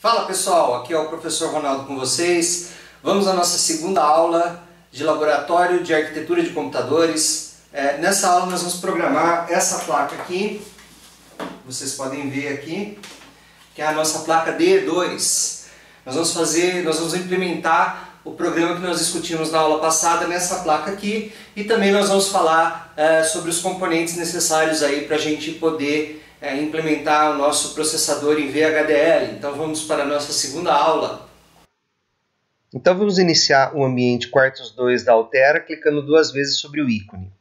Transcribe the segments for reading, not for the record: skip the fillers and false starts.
Fala pessoal, aqui é o professor Ronaldo com vocês. Vamos à nossa segunda aula de laboratório de arquitetura de computadores. Nessa aula nós vamos programar essa placa aqui, vocês podem ver aqui, que é a nossa placa DE2. Nós vamos implementar o programa que nós discutimos na aula passada nessa placa aqui, e também nós vamos falar sobre os componentes necessários aí para a gente poder implementar o nosso processador em VHDL. Então vamos para a nossa segunda aula. Então vamos iniciar o ambiente Quartos 2 da Altera clicando duas vezes sobre o ícone.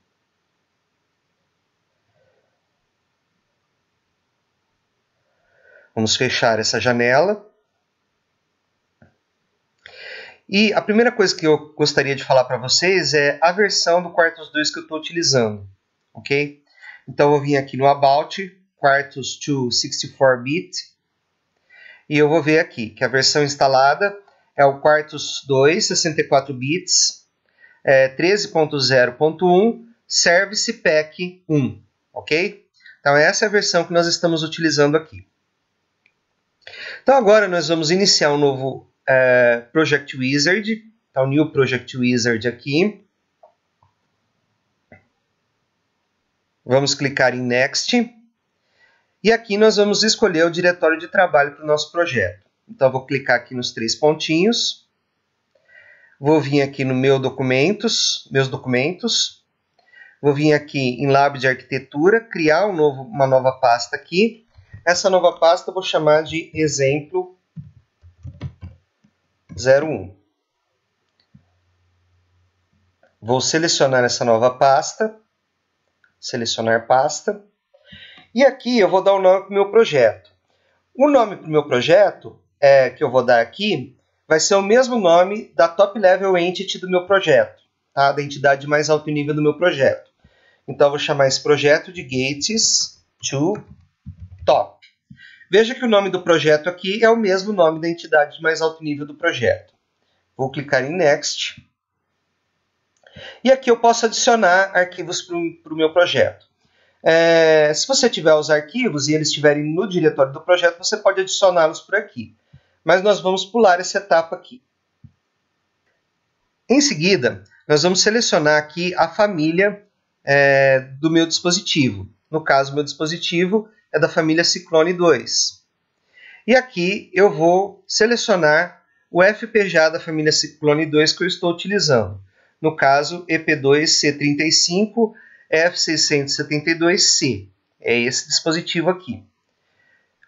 Vamos fechar essa janela. E a primeira coisa que eu gostaria de falar para vocês é a versão do Quartos 2 que eu estou utilizando, ok? Então eu vou vir aqui no About, Quartos 2 64-bit, e eu vou ver aqui que a versão instalada é o Quartos 2 64 bits, 13.0.1, Service Pack 1, ok? Então essa é a versão que nós estamos utilizando aqui. Então agora nós vamos iniciar um novo Project Wizard, então New Project Wizard aqui. Vamos clicar em Next. E aqui nós vamos escolher o diretório de trabalho para o nosso projeto. Então, eu vou clicar aqui nos três pontinhos. Vou vir aqui no Meus Documentos. Vou vir aqui em Lab de Arquitetura, criar uma nova pasta aqui. Essa nova pasta eu vou chamar de Exemplo 01. Vou selecionar essa nova pasta. Selecionar pasta. E aqui eu vou dar o nome para o meu projeto. O nome para o meu projeto que eu vou dar aqui vai ser o mesmo nome da Top Level Entity do meu projeto, tá? Da entidade mais alto nível do meu projeto. Então eu vou chamar esse projeto de Gates to Top. Veja que o nome do projeto aqui é o mesmo nome da entidade de mais alto nível do projeto. Vou clicar em Next. E aqui eu posso adicionar arquivos para o meu projeto. Se você tiver os arquivos e eles estiverem no diretório do projeto, você pode adicioná-los por aqui. Mas nós vamos pular essa etapa aqui. Em seguida, nós vamos selecionar aqui a família do meu dispositivo. No caso, meu dispositivo é da família Cyclone 2. E aqui eu vou selecionar o FPGA da família Cyclone 2 que eu estou utilizando. No caso, EP2C35 F672C. É esse dispositivo aqui.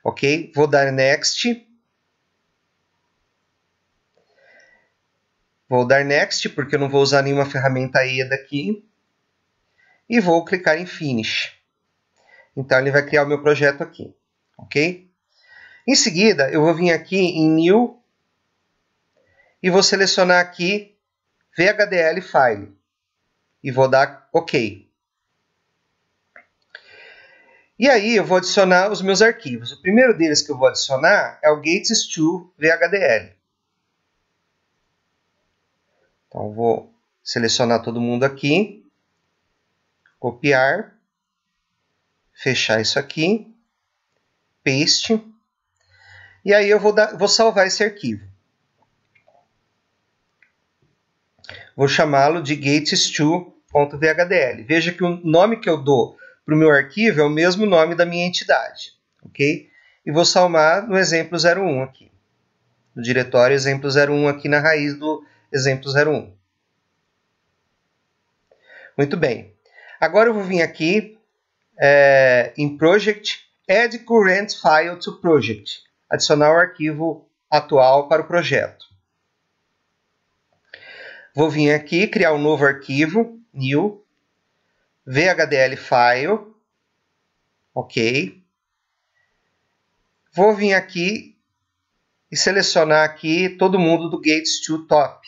Ok? Vou dar Next. Vou dar Next, porque eu não vou usar nenhuma ferramenta EDA aqui. E vou clicar em Finish. Então, ele vai criar o meu projeto aqui. Ok? Em seguida, eu vou vir aqui em New. E vou selecionar aqui VHDL File. E vou dar OK. E aí eu vou adicionar os meus arquivos. O primeiro deles que eu vou adicionar é o Gates2 VHDL. Então vou selecionar todo mundo aqui, copiar, fechar isso aqui, paste, e aí eu vou salvar esse arquivo. Vou chamá-lo de gates2.vhdl. Veja que o nome que eu dou para o meu arquivo é o mesmo nome da minha entidade, ok? E vou salvar no exemplo 01 aqui, no diretório exemplo 01 aqui na raiz do exemplo 01. Muito bem. Agora eu vou vir aqui em Project, Add Current File to Project, adicionar o arquivo atual para o projeto. Vou vir aqui criar um novo arquivo, New, VHDL File, ok. Vou vir aqui e selecionar aqui todo mundo do Gates2 Top.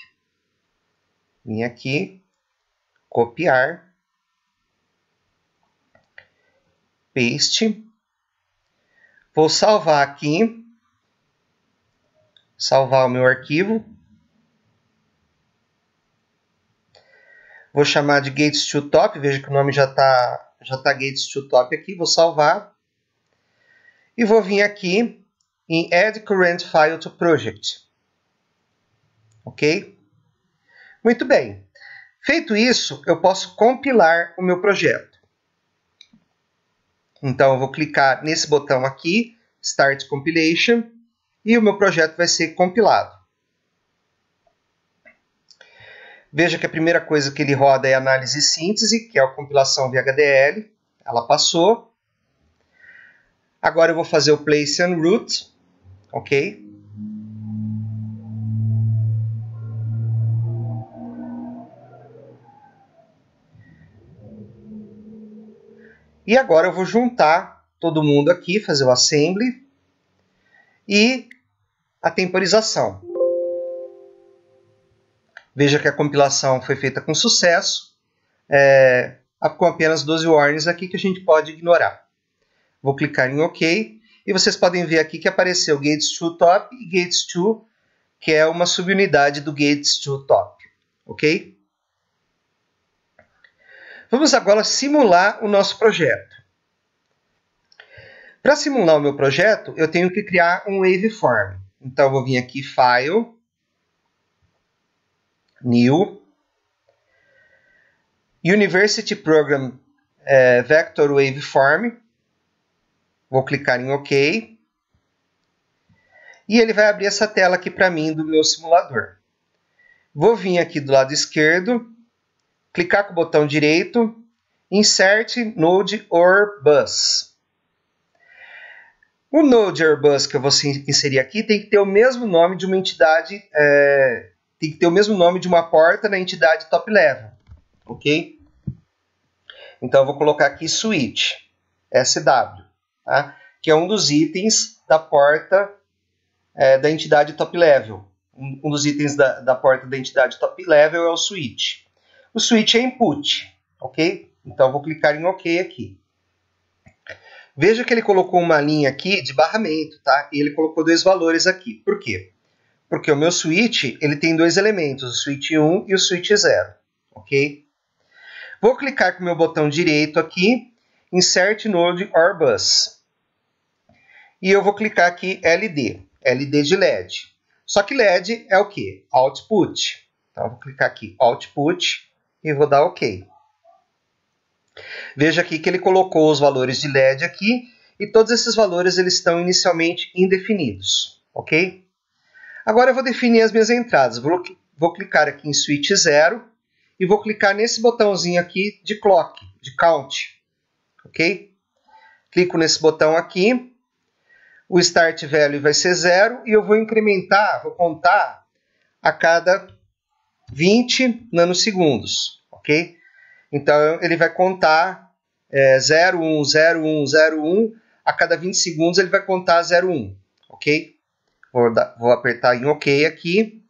Vim aqui, copiar, paste. Vou salvar aqui, salvar o meu arquivo. Vou chamar de Gates2 Top, veja que o nome já está Gates2 Top aqui, vou salvar. E vou vir aqui em Add Current File to Project. Ok? Muito bem. Feito isso, eu posso compilar o meu projeto. Então, eu vou clicar nesse botão aqui, Start Compilation, e o meu projeto vai ser compilado. Veja que a primeira coisa que ele roda é análise e síntese, que é a compilação via HDL. Ela passou. Agora eu vou fazer o place and route, ok? E agora eu vou juntar todo mundo aqui, fazer o assembly e a temporização. Veja que a compilação foi feita com sucesso, com apenas 12 warnings aqui que a gente pode ignorar. Vou clicar em OK e vocês podem ver aqui que apareceu Gates2 Top e Gates2, que é uma subunidade do Gates2 Top. Ok? Vamos agora simular o nosso projeto. Para simular o meu projeto, eu tenho que criar um waveform. Então, eu vou vir aqui, File, New, University Program Vector Waveform. Vou clicar em OK. E ele vai abrir essa tela aqui para mim do meu simulador. Vou vir aqui do lado esquerdo, clicar com o botão direito, Insert Node or Bus. O Node or Bus que eu vou inserir aqui tem que ter o mesmo nome de uma entidade, tem que ter o mesmo nome de uma porta na entidade top level, ok? Então eu vou colocar aqui Switch, SW, tá? Que é um dos itens da porta da entidade top level. Um dos itens da porta da entidade top level é o Switch. O Switch é input, ok? Então eu vou clicar em OK aqui. Veja que ele colocou uma linha aqui de barramento, tá? E ele colocou dois valores aqui. Por quê? Porque o meu switch ele tem dois elementos, o switch 1 e o switch 0, ok? Vou clicar com o meu botão direito aqui, Insert Node or Bus. E eu vou clicar aqui LD, LD de LED. Só que LED é o quê? Output. Então eu vou clicar aqui Output e vou dar OK. Veja aqui que ele colocou os valores de LED aqui e todos esses valores eles estão inicialmente indefinidos, ok? Agora eu vou definir as minhas entradas. Vou clicar aqui em Switch 0 e vou clicar nesse botãozinho aqui de Clock, de Count, ok? Clico nesse botão aqui, o Start Value vai ser 0 e eu vou incrementar, vou contar a cada 20 nanosegundos, ok? Então ele vai contar 0, 1, 0, 1, 0, 1. A cada 20 segundos ele vai contar 0, 1. Ok? Vou apertar em OK aqui.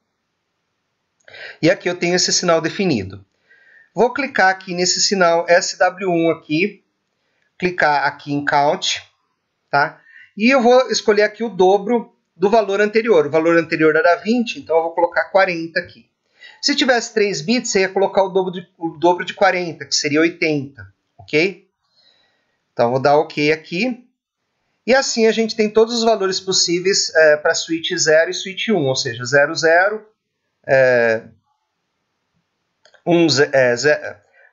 E aqui eu tenho esse sinal definido. Vou clicar aqui nesse sinal SW1 aqui. Clicar aqui em Count. Tá? E eu vou escolher aqui o dobro do valor anterior. O valor anterior era 20, então eu vou colocar 40 aqui. Se tivesse 3 bits, você ia colocar o dobro de 40, que seria 80, ok? Então, vou dar OK aqui. E assim a gente tem todos os valores possíveis para switch 0 e switch 1, ou seja, 0, 0,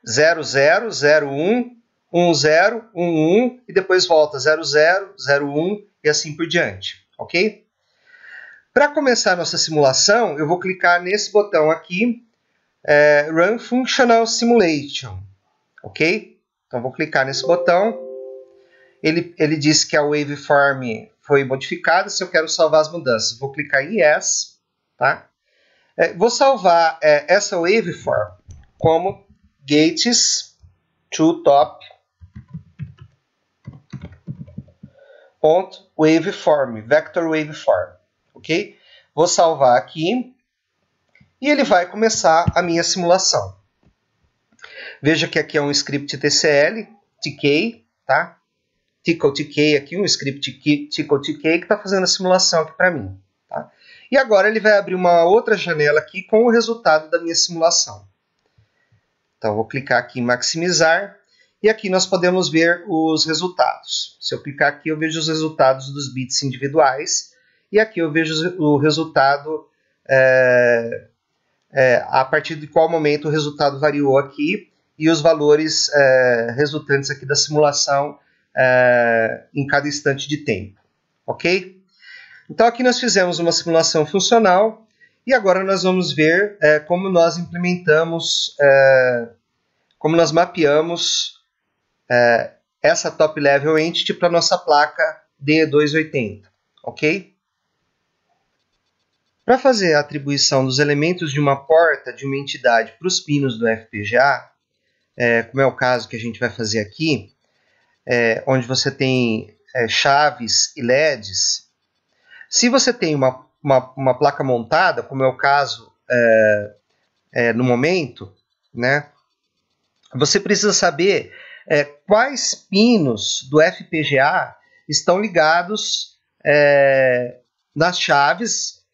0, 0, 0, 1, 1, 0, 1, 1, e depois volta 0, 0, 0, 1 e assim por diante, ok? Para começar a nossa simulação, eu vou clicar nesse botão aqui, Run Functional Simulation, ok? Então, vou clicar nesse botão. Ele diz que a waveform foi modificada, se eu quero salvar as mudanças. Vou clicar em Yes, tá? Vou salvar essa waveform como Gates2 Top .waveform, Vector Waveform. Ok? Vou salvar aqui e ele vai começar a minha simulação. Veja que aqui é um script TCL, TK, tá? TickleTK aqui, um script TickleTK que está fazendo a simulação aqui para mim. Tá? E agora ele vai abrir uma outra janela aqui com o resultado da minha simulação. Então vou clicar aqui em maximizar e aqui nós podemos ver os resultados. Se eu clicar aqui eu vejo os resultados dos bits individuais. e aqui eu vejo o resultado a partir de qual momento o resultado variou aqui e os valores resultantes aqui da simulação em cada instante de tempo, ok? Então aqui nós fizemos uma simulação funcional e agora nós vamos ver como nós implementamos, como nós mapeamos essa Top Level Entity para a nossa placa DE280, ok? Para fazer a atribuição dos elementos de uma porta de uma entidade para os pinos do FPGA, como é o caso que a gente vai fazer aqui, onde você tem chaves e LEDs, se você tem uma placa montada, como é o caso no momento, né, você precisa saber quais pinos do FPGA estão ligados nas chaves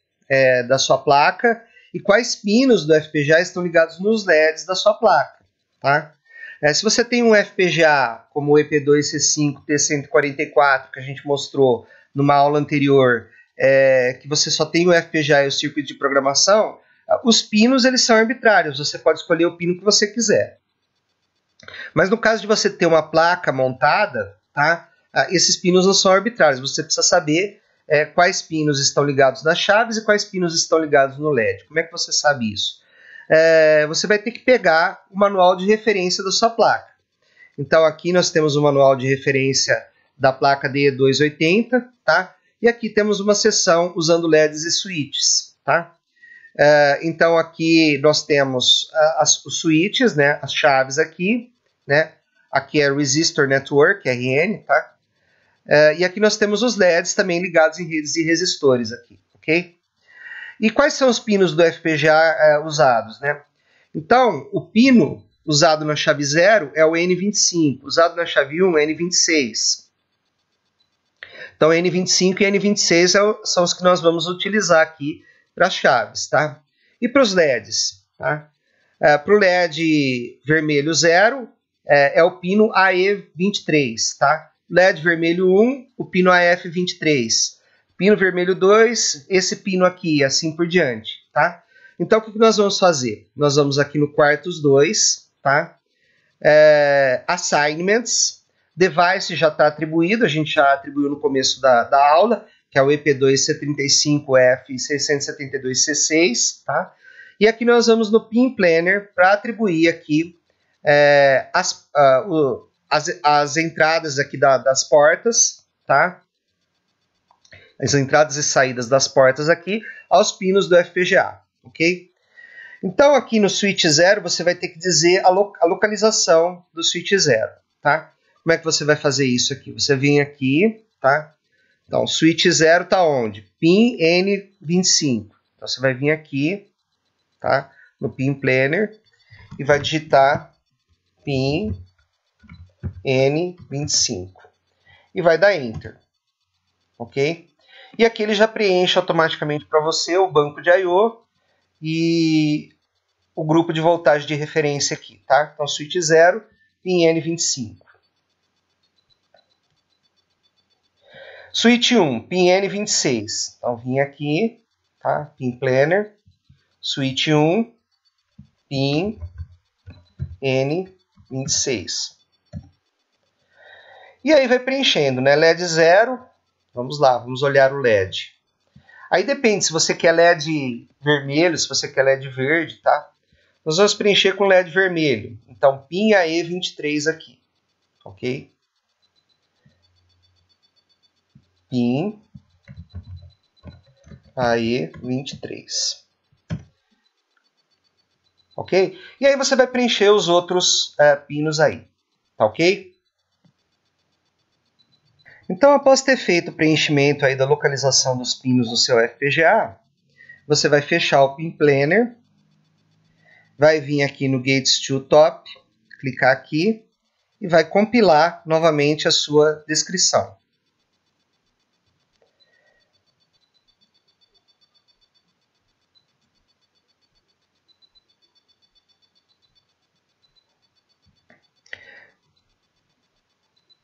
da sua placa e quais pinos do FPGA estão ligados nos LEDs da sua placa. Tá? Se você tem um FPGA como o EP2C5 T144, que a gente mostrou numa aula anterior, que você só tem o FPGA e o circuito de programação, os pinos eles são arbitrários, você pode escolher o pino que você quiser. Mas no caso de você ter uma placa montada, tá? Esses pinos não são arbitrários, você precisa saber quais pinos estão ligados nas chaves e quais pinos estão ligados no LED. Como é que você sabe isso? Você vai ter que pegar o manual de referência da sua placa. Então aqui nós temos o manual de referência da placa DE280, tá? E aqui temos uma seção usando LEDs e switches, tá? Então aqui nós temos os switches, né? As chaves aqui, né? Aqui é Resistor Network, RN, tá? E aqui nós temos os LEDs também ligados em redes e resistores aqui, ok? E quais são os pinos do FPGA usados, né? Então, o pino usado na chave 0 é o N25, usado na chave 1 é N26. Então, N25 e N26 são os que nós vamos utilizar aqui para as chaves, tá? E para os LEDs, tá? Para o LED vermelho 0, é o pino AE23, tá? LED vermelho 1, o pino AF23. Pino vermelho 2, esse pino aqui, assim por diante, tá? Então, o que nós vamos fazer? Nós vamos aqui no quartos 2, tá? Assignments, device já está atribuído, a gente já atribuiu no começo da aula, que é o EP2C35F672C6, tá? E aqui nós vamos no Pin Planner para atribuir aqui as entradas aqui das portas, tá? As entradas e saídas das portas aqui aos pinos do FPGA, ok? Então aqui no switch 0 você vai ter que dizer a localização do switch 0, tá? Como é que você vai fazer isso aqui? Você vem aqui, tá? Então, switch 0 está onde? Pin N25. Então, você vai vir aqui, tá? No Pin Planner e vai digitar Pin N25. E vai dar Enter. Ok? E aqui ele já preenche automaticamente para você o banco de I/O e o grupo de voltagem de referência aqui, tá? Então, switch 0, Pin N25. Switch 1, Pin N26. Então, vim aqui, tá? Pin Planner, Switch 1, Pin N26. E aí vai preenchendo, né? LED 0, vamos lá, vamos olhar o LED. Aí depende se você quer LED vermelho, se você quer LED verde, tá? Nós vamos preencher com LED vermelho. Então, Pin AE23 aqui, ok? Pin AE23. Ok? E aí você vai preencher os outros pinos aí, tá ok? Então, após ter feito o preenchimento aí da localização dos pinos no seu FPGA, você vai fechar o Pin Planner, vai vir aqui no Gates to Top, clicar aqui e vai compilar novamente a sua descrição.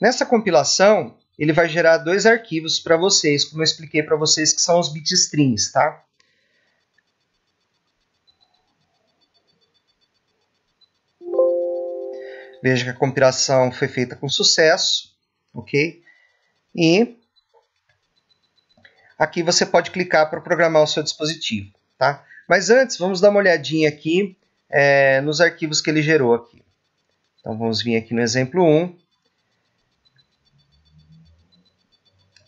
Nessa compilação, ele vai gerar dois arquivos para vocês, como eu expliquei para vocês, que são os bitstrings, tá? Veja que a compilação foi feita com sucesso, ok? E aqui você pode clicar para programar o seu dispositivo, tá? Mas antes, vamos dar uma olhadinha aqui nos arquivos que ele gerou aqui. Então vamos vir aqui no exemplo 1.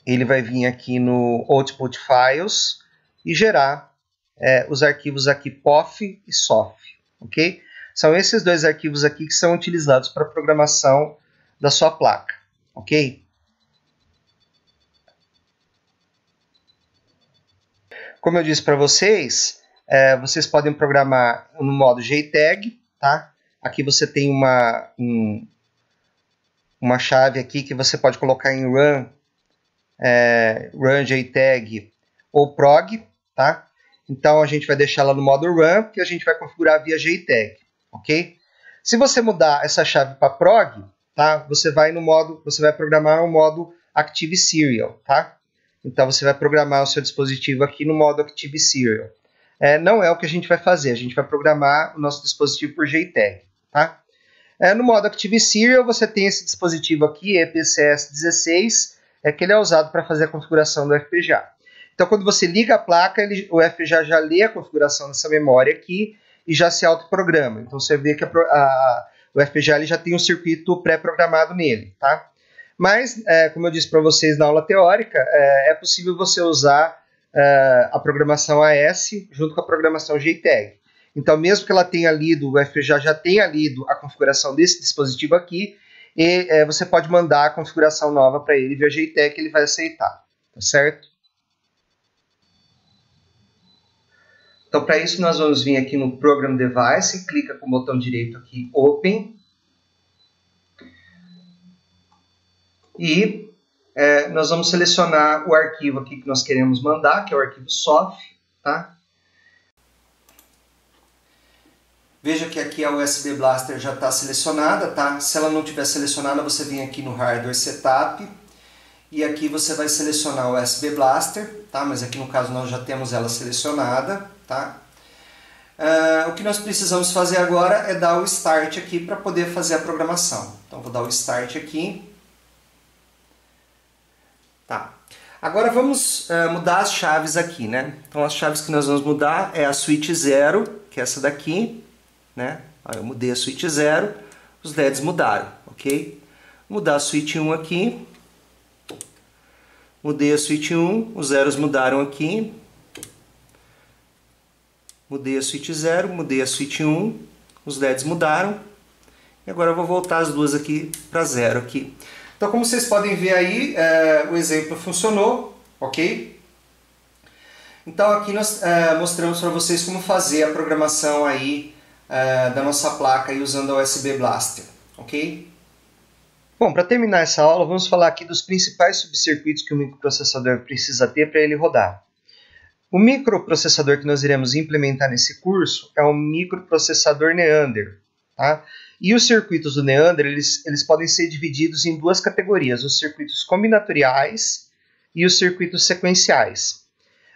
Ele vai vir aqui no Output Files e gerar os arquivos aqui POF e SOF, ok? São esses dois arquivos aqui que são utilizados para a programação da sua placa, ok? Como eu disse para vocês, vocês podem programar no modo JTAG, tá? Aqui você tem uma chave aqui que você pode colocar em run JTAG ou prog, tá? Então a gente vai deixar ela no modo run, que a gente vai configurar via JTAG, ok? Se você mudar essa chave para prog, tá? Você vai programar o modo Active Serial, tá? Então você vai programar o seu dispositivo aqui no modo Active Serial. Não é o que a gente vai fazer, a gente vai programar o nosso dispositivo por JTAG, tá? No modo Active Serial você tem esse dispositivo aqui, EPCS16, que ele é usado para fazer a configuração do FPGA. Então, quando você liga a placa, o FPGA já lê a configuração dessa memória aqui e já se autoprograma. Então, você vê que o FPGA ele já tem um circuito pré-programado nele, tá? Mas, como eu disse para vocês na aula teórica, é possível você usar a programação AS junto com a programação JTAG. Então, mesmo que ela tenha lido, o FPGA já tenha lido a configuração desse dispositivo aqui, e você pode mandar a configuração nova para ele via JTAG que ele vai aceitar, tá certo? Então, para isso, nós vamos vir aqui no Program Device, clica com o botão direito aqui, Open, e nós vamos selecionar o arquivo aqui que nós queremos mandar, que é o arquivo SOF, tá? Veja que aqui a USB Blaster já está selecionada, tá? Se ela não estiver selecionada, você vem aqui no Hardware Setup e aqui você vai selecionar o USB Blaster, tá? Mas aqui no caso nós já temos ela selecionada, tá? O que nós precisamos fazer agora é dar o Start aqui para poder fazer a programação. Então vou dar o Start aqui. Tá. Agora vamos mudar as chaves aqui, né? Então as chaves que nós vamos mudar é a switch 0, que é essa daqui, né? Eu mudei a switch 0, os LEDs mudaram, ok? Vou mudar a switch 1 aqui, mudei a switch 1, os zeros mudaram aqui, mudei a switch 0, mudei a switch 1, os LEDs mudaram, e agora eu vou voltar as duas aqui para 0 aqui. Então, como vocês podem ver aí, o exemplo funcionou, ok? Então aqui nós mostramos para vocês como fazer a programação aí da nossa placa aí usando a USB Blaster, ok? Bom, para terminar essa aula, vamos falar aqui dos principais subcircuitos que o microprocessador precisa ter para ele rodar. O microprocessador que nós iremos implementar nesse curso é o microprocessador Neander, tá? E os circuitos do Neander, eles podem ser divididos em duas categorias, os circuitos combinatoriais e os circuitos sequenciais.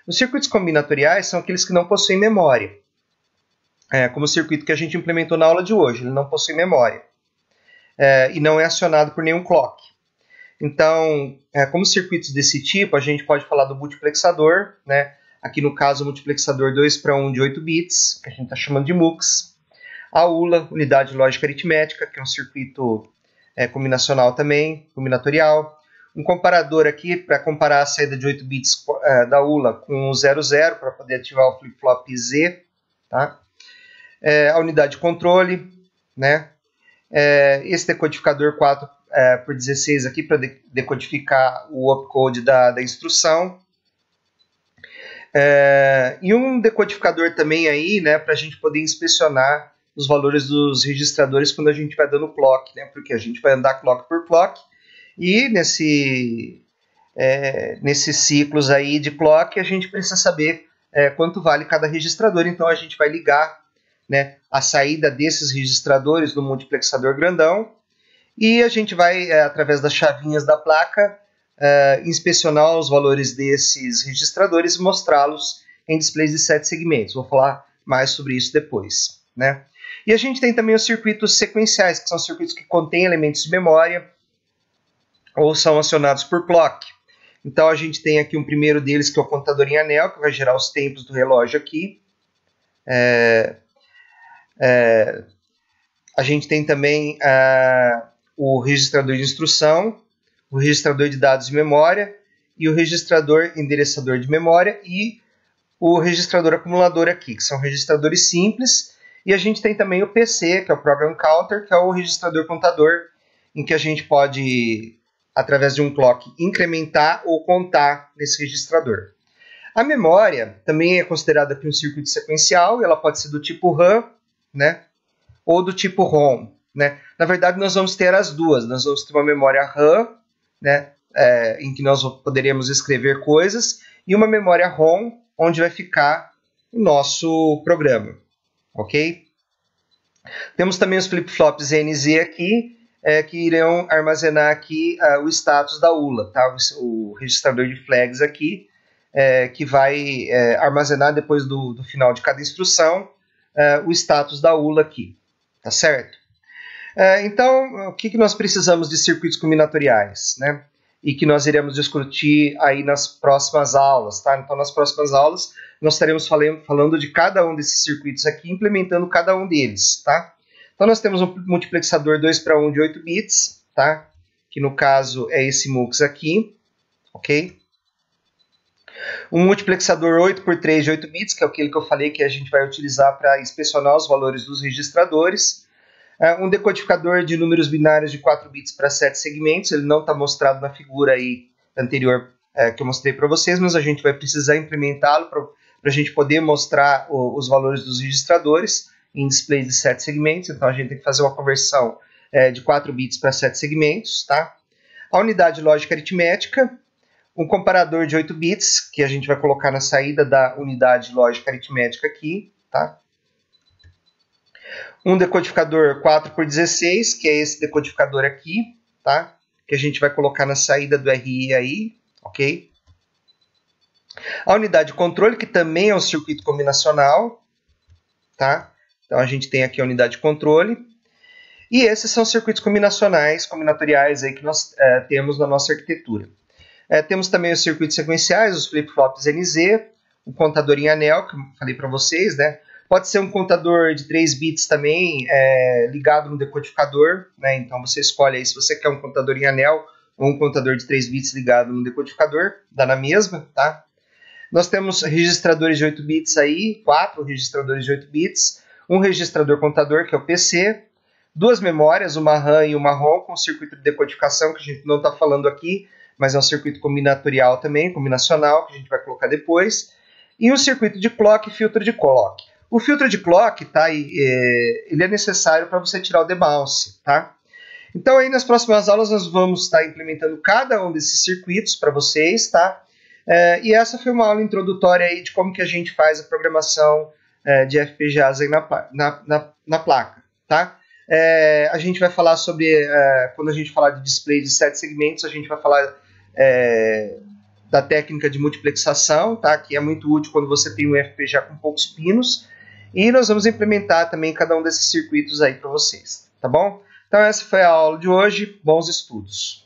Os circuitos combinatoriais são aqueles que não possuem memória, como o circuito que a gente implementou na aula de hoje, ele não possui memória e não é acionado por nenhum clock. Então, como circuitos desse tipo, a gente pode falar do multiplexador, né? Aqui no caso o multiplexador 2:1 de 8 bits, que a gente está chamando de MUX. A ULA, unidade lógica aritmética, que é um circuito combinacional também, combinatorial. Um comparador aqui para comparar a saída de 8 bits da ULA com o 00 para poder ativar o flip-flop Z. Tá? A unidade de controle, né? Esse decodificador 4x16 aqui para decodificar o opcode da instrução. E um decodificador também aí, né, para a gente poder inspecionar os valores dos registradores quando a gente vai dando clock, né, porque a gente vai andar clock por clock e nesses ciclos aí de clock a gente precisa saber quanto vale cada registrador, então a gente vai ligar, né, a saída desses registradores no multiplexador grandão E a gente vai, através das chavinhas da placa, inspecionar os valores desses registradores e mostrá-los em displays de 7 segmentos. Vou falar mais sobre isso depois, né? E a gente tem também os circuitos sequenciais, que são circuitos que contêm elementos de memória ou são acionados por clock. Então a gente tem aqui um primeiro deles, que é o contador em anel, que vai gerar os tempos do relógio aqui. A gente tem também o registrador de instrução, o registrador de dados de memória e o registrador endereçador de memória e o registrador acumulador aqui, que são registradores simples. E a gente tem também o PC, que é o Program Counter, que é o registrador contador, em que a gente pode, através de um clock, incrementar ou contar nesse registrador. A memória também é considerada aqui um circuito sequencial, e ela pode ser do tipo RAM, né, ou do tipo ROM. Né? Na verdade, nós vamos ter as duas. Nós vamos ter uma memória RAM, né, em que nós poderemos escrever coisas, e uma memória ROM, onde vai ficar o nosso programa. Ok? Temos também os flip-flops NZ aqui, que irão armazenar aqui o status da ULA, tá? O registrador de flags aqui, que vai armazenar depois do final de cada instrução o status da ULA aqui, tá certo? Então, o que nós precisamos de circuitos combinatoriais, né? E que nós iremos discutir aí nas próximas aulas, tá? Então, nas próximas aulas, nós estaremos falando de cada um desses circuitos aqui, implementando cada um deles, tá? Então, nós temos um multiplexador 2:1 de 8 bits, tá? Que no caso é esse MUX aqui, ok? Um multiplexador 8x3 de 8 bits, que é aquele que eu falei que a gente vai utilizar para inspecionar os valores dos registradores. Um decodificador de números binários de 4 bits para 7 segmentos. Ele não está mostrado na figura aí anterior que eu mostrei para vocês, mas a gente vai precisar implementá-lo para a gente poder mostrar os valores dos registradores em displays de 7 segmentos. Então a gente tem que fazer uma conversão de 4 bits para 7 segmentos. Tá? A unidade lógica aritmética, um comparador de 8 bits, que a gente vai colocar na saída da unidade lógica aritmética aqui. Tá? Um decodificador 4x16, que é esse decodificador aqui, tá? Que a gente vai colocar na saída do RI aí, ok? A unidade de controle, que também é um circuito combinacional, tá? Então a gente tem aqui a unidade de controle. E esses são circuitos combinatoriais aí que nós temos na nossa arquitetura. Temos também os circuitos sequenciais, os flip-flops NZ, o contador em anel, que eu falei para vocês, né? Pode ser um contador de 3 bits também, ligado no decodificador, né? Então você escolhe aí se você quer um contador em anel ou um contador de 3 bits ligado no decodificador, dá na mesma, tá? Nós temos registradores de 8 bits aí, 4 registradores de 8 bits, um registrador contador, que é o PC, 2 memórias, uma RAM e uma ROM, com circuito de decodificação, que a gente não está falando aqui, mas é um circuito combinatorial também, combinacional, que a gente vai colocar depois, e um circuito de clock e filtro de clock. O filtro de clock, tá, ele é necessário para você tirar o debounce, tá? Então aí nas próximas aulas nós vamos estar implementando cada um desses circuitos para vocês, tá? E essa foi uma aula introdutória aí de como que a gente faz a programação de FPGAs aí na placa, tá? A gente vai falar sobre, quando a gente falar de display de 7 segmentos, a gente vai falar da técnica de multiplexação, tá? Que é muito útil quando você tem um FPGA com poucos pinos. E nós vamos implementar também cada um desses circuitos aí para vocês, tá bom? Então essa foi a aula de hoje, bons estudos!